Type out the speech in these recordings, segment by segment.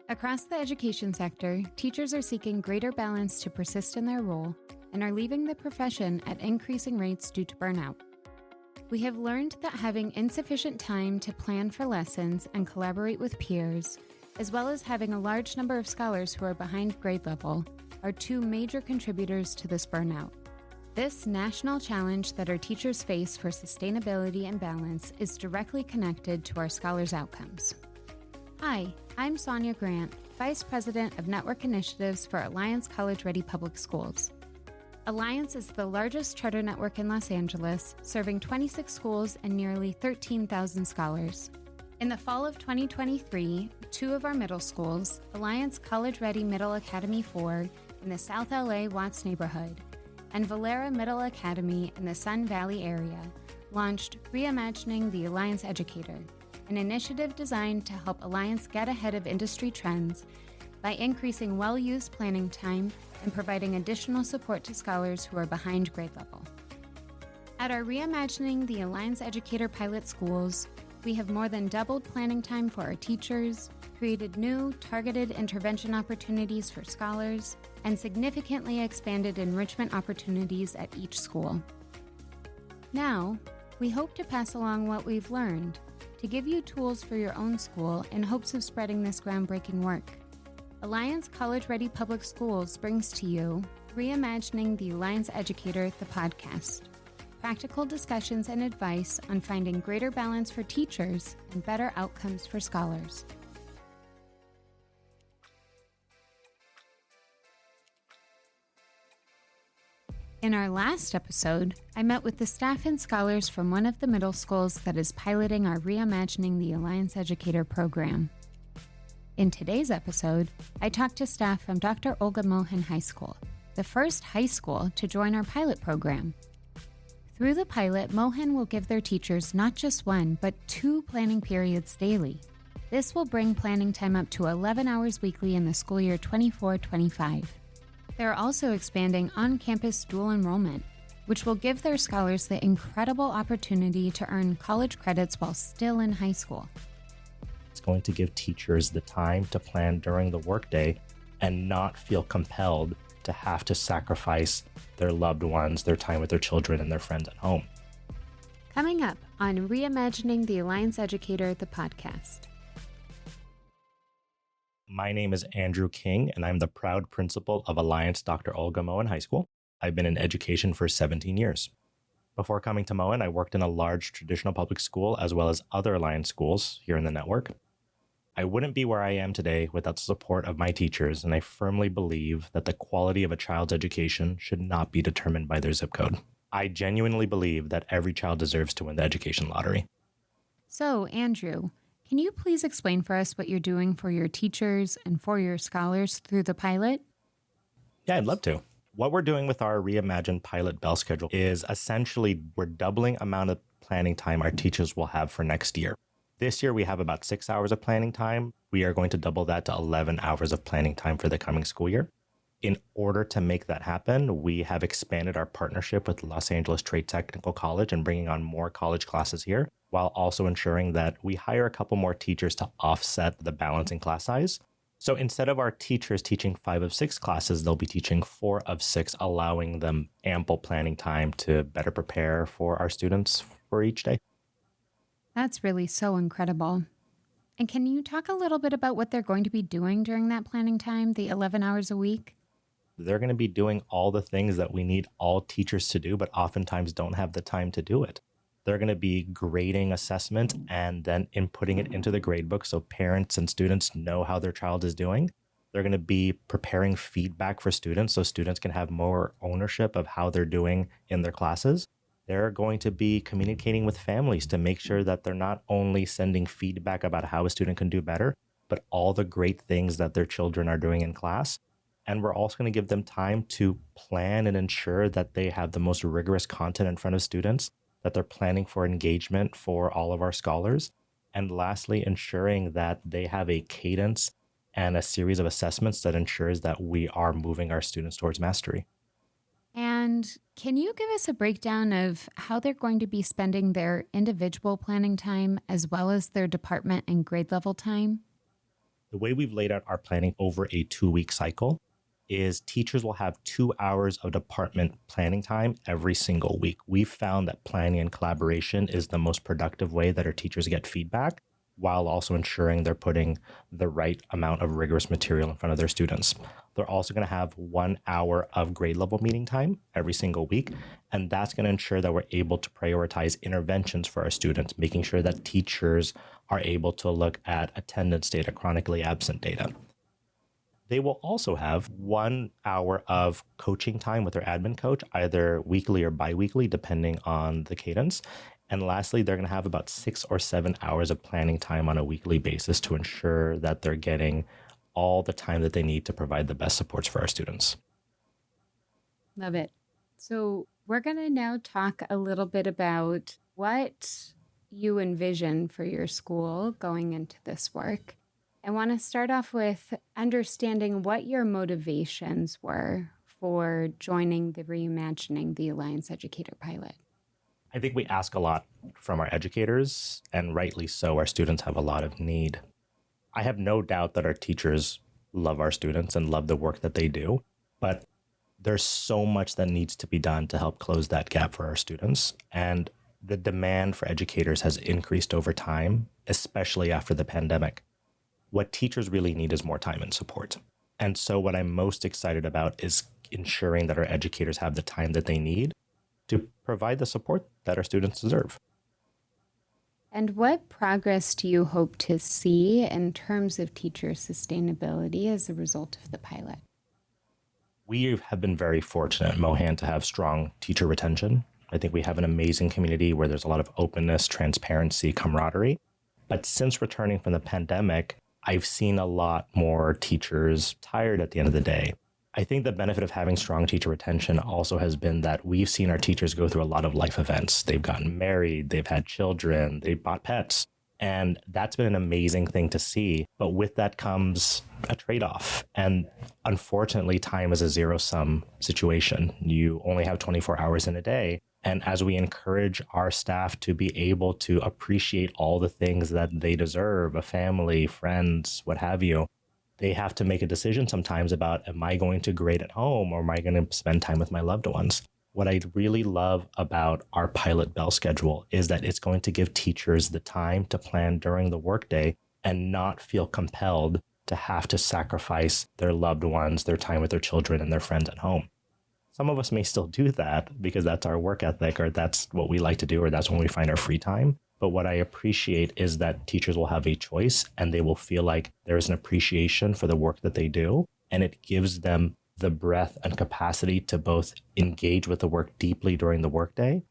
Across the education sector, teachers are seeking greater balance to persist in their role and are leaving the profession at increasing rates due to burnout. We have learned that having insufficient time to plan for lessons and collaborate with peers, as well as having a large number of scholars who are behind grade level, are two major contributors to this burnout. This national challenge that our teachers face for sustainability and balance is directly connected to our scholars' outcomes. Hi, I'm Sonia Grant, Vice President of Network Initiatives for Alliance College Ready Public Schools. Alliance is the largest charter network in Los Angeles, serving 26 schools and nearly 13,000 scholars. In the fall of 2023, two of our middle schools, Alliance College Ready Middle Academy 4 in the South LA Watts neighborhood, and Valera Middle Academy in the Sun Valley area, launched Reimagining the Alliance Educator, an initiative designed to help Alliance get ahead of industry trends by increasing well-used planning time and providing additional support to scholars who are behind grade level. At our Reimagining the Alliance Educator pilot schools, we have more than doubled planning time for our teachers, created new, targeted intervention opportunities for scholars, and significantly expanded enrichment opportunities at each school. Now, we hope to pass along what we've learned to give you tools for your own school in hopes of spreading this groundbreaking work. Alliance College Ready Public Schools brings to you Reimagining the Alliance Educator, the podcast. Practical discussions and advice on finding greater balance for teachers and better outcomes for scholars. In our last episode, I met with the staff and scholars from one of the middle schools that is piloting our Reimagining the Alliance Educator program. In today's episode, I talked to staff from Dr. Olga Mohan High School, the first high school to join our pilot program. Through the pilot, Mohan will give their teachers not just one, but 2 planning periods daily. This will bring planning time up to 11 hours weekly in the school year 24-25. They're also expanding on-campus dual enrollment, which will give their scholars the incredible opportunity to earn college credits while still in high school. It's going to give teachers the time to plan during the workday and not feel compelled to have to sacrifice their loved ones, their time with their children and their friends at home. Coming up on Reimagining the Alliance Educator, the podcast. My name is Andrew King, and I'm the proud principal of Alliance Dr. Olga Mohan High School. I've been in education for 17 years. Before coming to Mohan, I worked in a large traditional public school as well as other Alliance schools here in the network. I wouldn't be where I am today without the support of my teachers, and I firmly believe that the quality of a child's education should not be determined by their zip code. I genuinely believe that every child deserves to win the education lottery. So, Andrew, can you please explain for us what you're doing for your teachers and for your scholars through the pilot? Yeah, I'd love to. What we're doing with our reimagined pilot bell schedule is essentially we're doubling amount of planning time our teachers will have for next year. This year, we have about 6 hours of planning time. We are going to double that to 11 hours of planning time for the coming school year. In order to make that happen, we have expanded our partnership with Los Angeles Trade Technical College and bringing on more college classes here, while also ensuring that we hire a couple more teachers to offset the balance in class size. So instead of our teachers teaching 5 of 6 classes, they'll be teaching 4 of 6, allowing them ample planning time to better prepare for our students for each day. That's really so incredible. And can you talk a little bit about what they're going to be doing during that planning time, the 11 hours a week? They're going to be doing all the things that we need all teachers to do, but oftentimes don't have the time to do it. They're going to be grading assessment and then inputting it into the gradebook so parents and students know how their child is doing. They're going to be preparing feedback for students so students can have more ownership of how they're doing in their classes. They're going to be communicating with families to make sure that they're not only sending feedback about how a student can do better, but all the great things that their children are doing in class. And we're also going to give them time to plan and ensure that they have the most rigorous content in front of students, that they're planning for engagement for all of our scholars. And lastly, ensuring that they have a cadence and a series of assessments that ensures that we are moving our students towards mastery. And can you give us a breakdown of how they're going to be spending their individual planning time as well as their department and grade level time? The way we've laid out our planning over a 2-week cycle is teachers will have 2 hours of department planning time every single week. We've found that planning and collaboration is the most productive way that our teachers get feedback, while also ensuring they're putting the right amount of rigorous material in front of their students. They're also going to have 1 hour of grade level meeting time every single week, and that's going to ensure that we're able to prioritize interventions for our students, making sure that teachers are able to look at attendance data, chronically absent data. They will also have 1 hour of coaching time with their admin coach, either weekly or biweekly, depending on the cadence. And lastly, they're going to have about 6 or 7 hours of planning time on a weekly basis to ensure that they're getting all the time that they need to provide the best supports for our students. Love it. So we're going to now talk a little bit about what you envision for your school going into this work. I want to start off with understanding what your motivations were for joining the Reimagining the Alliance Educator pilot. I think we ask a lot from our educators, and rightly so. Our students have a lot of need. I have no doubt that our teachers love our students and love the work that they do, but there's so much that needs to be done to help close that gap for our students. And the demand for educators has increased over time, especially after the pandemic. What teachers really need is more time and support. And so what I'm most excited about is ensuring that our educators have the time that they need to provide the support that our students deserve. And what progress do you hope to see in terms of teacher sustainability as a result of the pilot? We have been very fortunate, Mohan, to have strong teacher retention. I think we have an amazing community where there's a lot of openness, transparency, camaraderie. But since returning from the pandemic, I've seen a lot more teachers tired at the end of the day. I think the benefit of having strong teacher retention also has been that we've seen our teachers go through a lot of life events. They've gotten married, they've had children, they've bought pets. And that's been an amazing thing to see. But with that comes a trade-off. And unfortunately, time is a zero-sum situation. You only have 24 hours in a day. And as we encourage our staff to be able to appreciate all the things that they deserve, a family, friends, what have you, they have to make a decision sometimes about, am I going to grade at home or am I going to spend time with my loved ones? What I really love about our pilot bell schedule is that it's going to give teachers the time to plan during the workday and not feel compelled to have to sacrifice their loved ones, their time with their children and their friends at home. Some of us may still do that because that's our work ethic, or that's what we like to do, or that's when we find our free time. But what I appreciate is that teachers will have a choice and they will feel like there is an appreciation for the work that they do. And it gives them the breadth and capacity to both engage with the work deeply during the workday,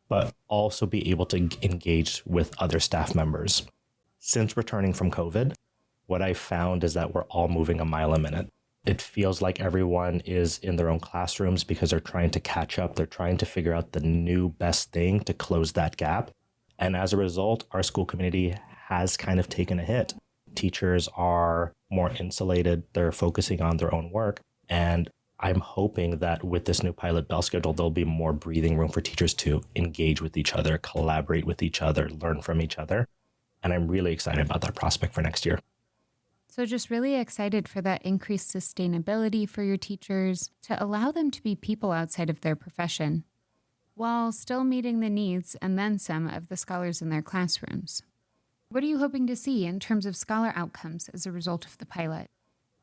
but also be able to engage with other staff members. Since returning from COVID, what I found is that we're all moving a mile a minute. It feels like everyone is in their own classrooms because they're trying to catch up. They're trying to figure out the new best thing to close that gap. And as a result, our school community has kind of taken a hit. Teachers are more insulated. They're focusing on their own work. And I'm hoping that with this new pilot bell schedule, there'll be more breathing room for teachers to engage with each other, collaborate with each other, learn from each other. And I'm really excited about that prospect for next year. So just really excited for that increased sustainability for your teachers to allow them to be people outside of their profession, while still meeting the needs and then some of the scholars in their classrooms. What are you hoping to see in terms of scholar outcomes as a result of the pilot?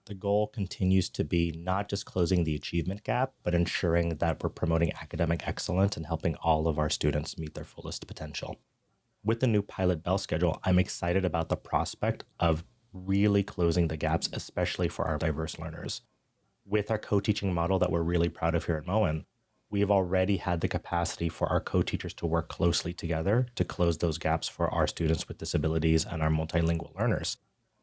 The goal continues to be not just closing the achievement gap, but ensuring that we're promoting academic excellence and helping all of our students meet their fullest potential. With the new pilot bell schedule, I'm excited about the prospect of really closing the gaps, especially for our diverse learners. With our co-teaching model that we're really proud of here at Moen, we have already had the capacity for our co-teachers to work closely together to close those gaps for our students with disabilities and our multilingual learners.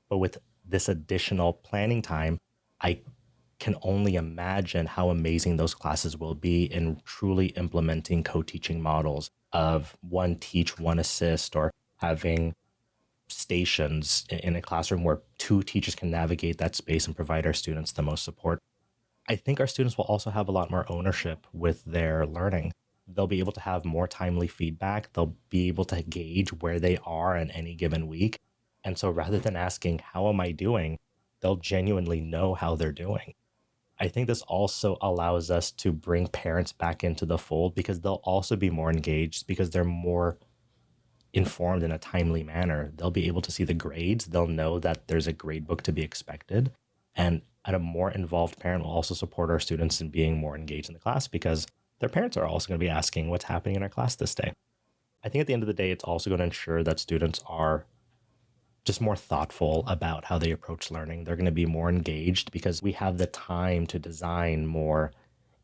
But with this additional planning time, I can only imagine how amazing those classes will be in truly implementing co-teaching models of one teach, one assist, or having stations in a classroom where two teachers can navigate that space and provide our students the most support. I think our students will also have a lot more ownership with their learning. They'll be able to have more timely feedback. They'll be able to gauge where they are in any given week. And so rather than asking, how am I doing? They'll genuinely know how they're doing. I think this also allows us to bring parents back into the fold because they'll also be more engaged because they're more informed in a timely manner. They'll be able to see the grades. They'll know that there's a grade book to be expected. And a more involved parent will also support our students in being more engaged in the class because their parents are also going to be asking what's happening in our class this day. I think at the end of the day, it's also going to ensure that students are just more thoughtful about how they approach learning. They're going to be more engaged because we have the time to design more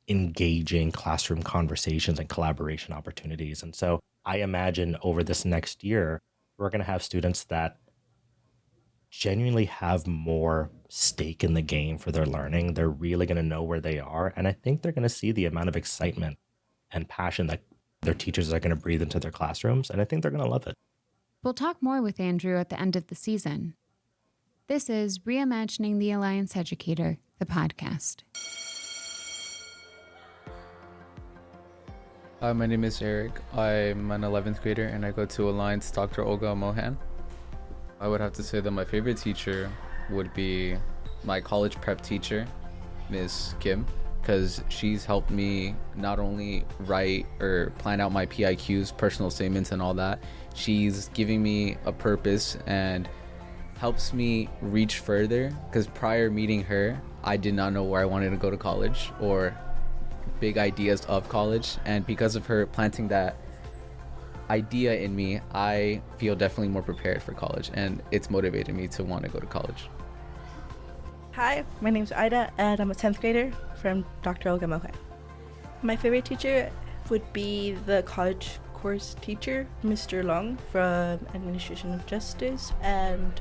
engaging classroom conversations and collaboration opportunities. And so I imagine over this next year, we're going to have students that genuinely have more stake in the game for their learning. They're really going to know where they are. And I think they're going to see the amount of excitement and passion that their teachers are going to breathe into their classrooms. And I think they're going to love it. We'll talk more with Andrew at the end of the season. This is Reimagining the Alliance Educator, the podcast. Hi, my name is Eric. I'm an 11th grader and I go to Alliance Dr. Olga Mohan. I would have to say that my favorite teacher would be my college prep teacher, Ms. Kim, because she's helped me not only write or plan out my PIQs, personal statements and all that, she's giving me a purpose and helps me reach further, because prior meeting her, I did not know where I wanted to go to college or big ideas of college, and because of her planting that idea in me, I feel definitely more prepared for college, and it's motivated me to want to go to college. Hi, my name's Ida, and I'm a 10th grader from Dr. Olga Mohan. My favorite teacher would be the college course teacher, Mr. Long from Administration of Justice, and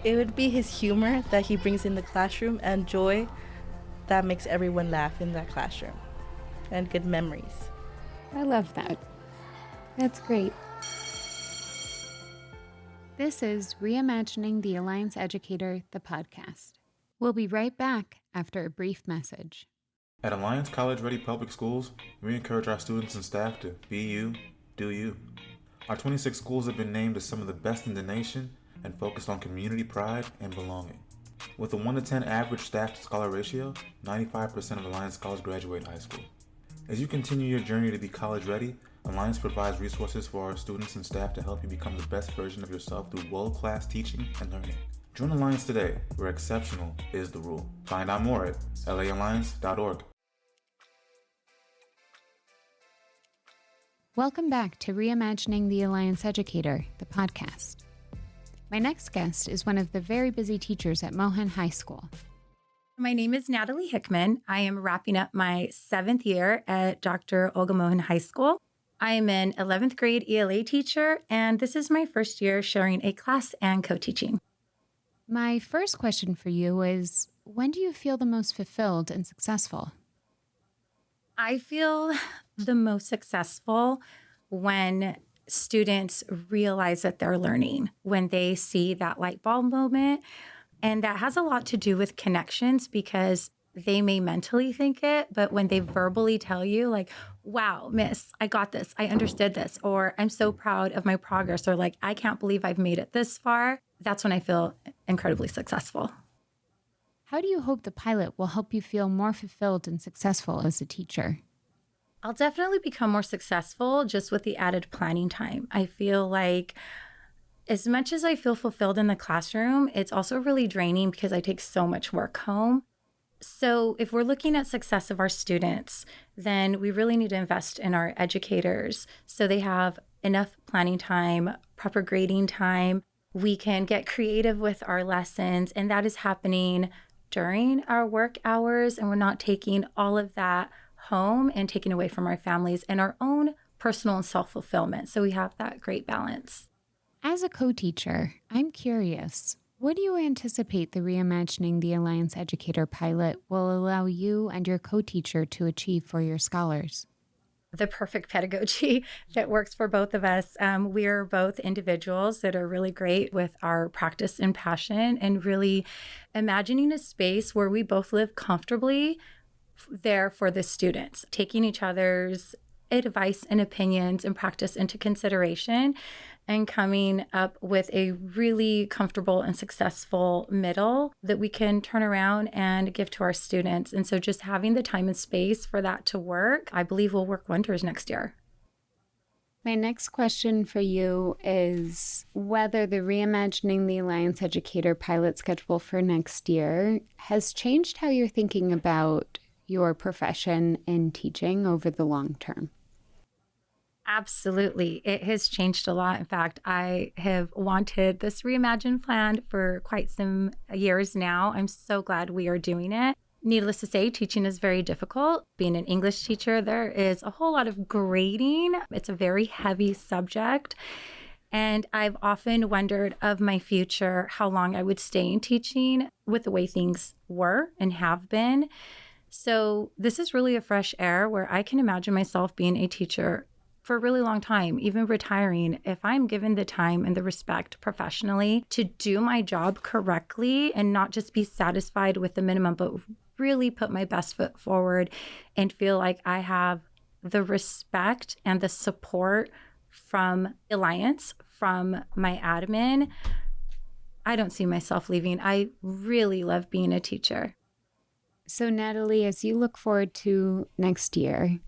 it would be his humor that he brings in the classroom and joy that makes everyone laugh in that classroom, and good memories. I love that. That's great. This is Reimagining the Alliance Educator, the podcast. We'll be right back after a brief message. At Alliance College Ready Public Schools, we encourage our students and staff to be you, do you. Our 26 schools have been named as some of the best in the nation and focused on community pride and belonging. With a 1 to 10 average staff to scholar ratio, 95% of Alliance scholars graduate high school. As you continue your journey to be college ready, Alliance provides resources for our students and staff to help you become the best version of yourself through world-class teaching and learning. Join Alliance today, where exceptional is the rule. Find out more at laalliance.org. Welcome back to Reimagining the Alliance Educator, the podcast. My next guest is one of the very busy teachers at Mohan High School. My name is Natalie Hickman. I am wrapping up my 7th year at Dr. Olga Mohan High School. I am an 11th grade ELA teacher, and this is my first year sharing a class and co-teaching. My first question for you is, when do you feel the most fulfilled and successful? I feel the most successful when students realize that they're learning, when they see that light bulb moment. And that has a lot to do with connections, because they may mentally think it, but when they verbally tell you like, wow, miss, I got this, I understood this, or I'm so proud of my progress, or like, I can't believe I've made it this far, that's when I feel incredibly successful. How do you hope the pilot will help you feel more fulfilled and successful as a teacher? I'll definitely become more successful just with the added planning time. I feel like as much as I feel fulfilled in the classroom, it's also really draining because I take so much work home. So if we're looking at success of our students, then we really need to invest in our educators so they have enough planning time, proper grading time. We can get creative with our lessons, and that is happening during our work hours, and we're not taking all of that home and taking away from our families and our own personal and self-fulfillment. So we have that great balance. As a co-teacher, I'm curious, what do you anticipate the Reimagining the Alliance Educator pilot will allow you and your co-teacher to achieve for your scholars? The perfect pedagogy that works for both of us. We're both individuals that are really great with our practice and passion, and really imagining a space where we both live comfortably there for the students, taking each other's advice and opinions and practice into consideration, and coming up with a really comfortable and successful middle that we can turn around and give to our students. And so just having the time and space for that to work, I believe will work wonders next year. My next question for you is whether the Reimagining the Alliance Educator pilot schedule for next year has changed how you're thinking about your profession in teaching over the long term. Absolutely. It has changed a lot. In fact, I have wanted this Reimagine plan for quite some years now. I'm so glad we are doing it. Needless to say, teaching is very difficult. Being an English teacher, there is a whole lot of grading. It's a very heavy subject. And I've often wondered of my future how long I would stay in teaching with the way things were and have been. So this is really a fresh air where I can imagine myself being a teacher for a really long time, even retiring, if I'm given the time and the respect professionally to do my job correctly and not just be satisfied with the minimum, but really put my best foot forward and feel like I have the respect and the support from Alliance, from my admin. I don't see myself leaving. I really love being a teacher. So Natalie, as you look forward to next year,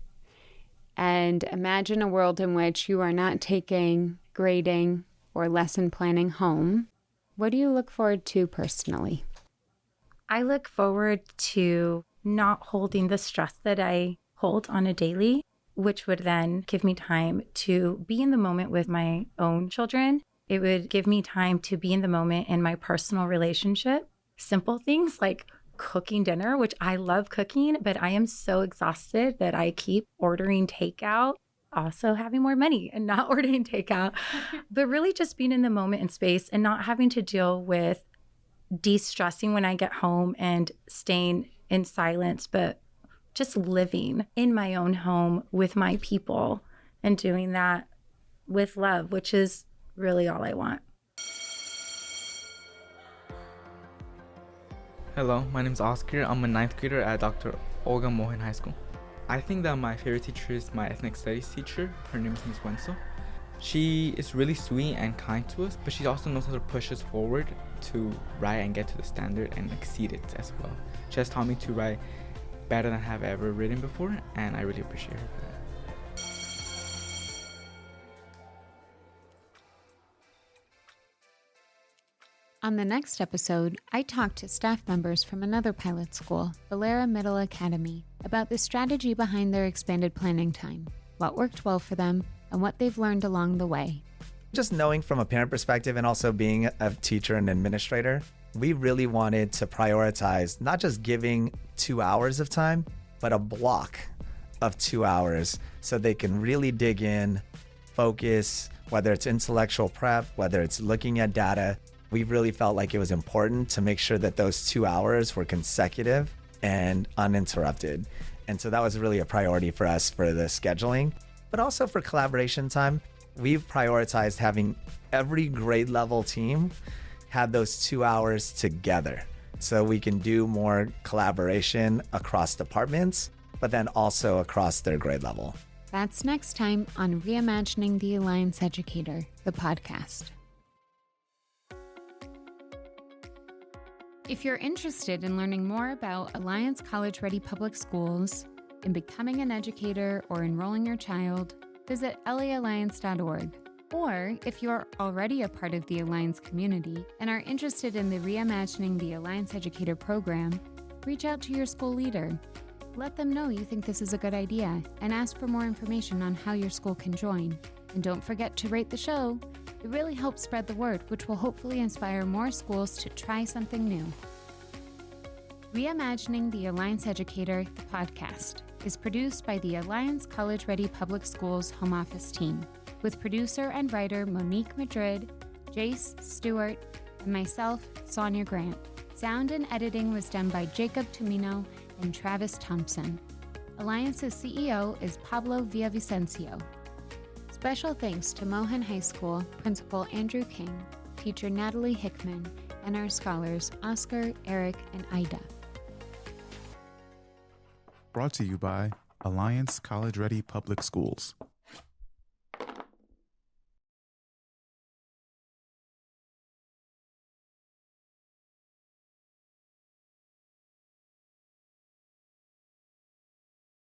and imagine a world in which you are not taking grading or lesson planning home, what do you look forward to personally? I look forward to not holding the stress that I hold on a daily, which would then give me time to be in the moment with my own children. It would give me time to be in the moment in my personal relationship. Simple things like cooking dinner, which I love cooking, but I am so exhausted that I keep ordering takeout. Also having more money and not ordering takeout, but really just being in the moment and space and not having to deal with de-stressing when I get home and staying in silence, but just living in my own home with my people and doing that with love, which is really all I want. Hello, my name is Oscar. I'm a 9th grader at Dr. Olga Mohan High School. I think that my favorite teacher is my ethnic studies teacher. Her name is Ms. Wenzel. She is really sweet and kind to us, but she also knows how to push us forward to write and get to the standard and exceed it as well. She has taught me to write better than I have ever written before, and I really appreciate her for that. On the next episode, I talked to staff members from another pilot school, Valera Middle Academy, about the strategy behind their expanded planning time, what worked well for them, and what they've learned along the way. Just knowing from a parent perspective and also being a teacher and administrator, we really wanted to prioritize not just giving 2 hours of time, but a block of 2 hours so they can really dig in, focus, whether it's intellectual prep, whether it's looking at data. We really felt like it was important to make sure that those 2 hours were consecutive and uninterrupted. And so that was really a priority for us for the scheduling, but also for collaboration time. We've prioritized having every grade level team have those 2 hours together so we can do more collaboration across departments, but then also across their grade level. That's next time on Reimagining the Alliance Educator, the podcast. If you're interested in learning more about Alliance College Ready Public Schools, in becoming an educator or enrolling your child, visit laalliance.org. Or if you're already a part of the Alliance community and are interested in the Reimagining the Alliance Educator program, reach out to your school leader. Let them know you think this is a good idea and ask for more information on how your school can join. And don't forget to rate the show. It really helps spread the word, which will hopefully inspire more schools to try something new. Reimagining the Alliance Educator, the podcast, is produced by the Alliance College Ready Public Schools Home Office team, with producer and writer Monique Madrid, Jace Stewart, and myself, Sonia Grant. Sound and editing was done by Jacob Tumino and Travis Thompson. Alliance's CEO is Pablo Villavicencio. Special thanks to Mohan High School Principal Andrew King, teacher Natalie Hickman, and our scholars Oscar, Eric, and Ida. Brought to you by Alliance College Ready Public Schools.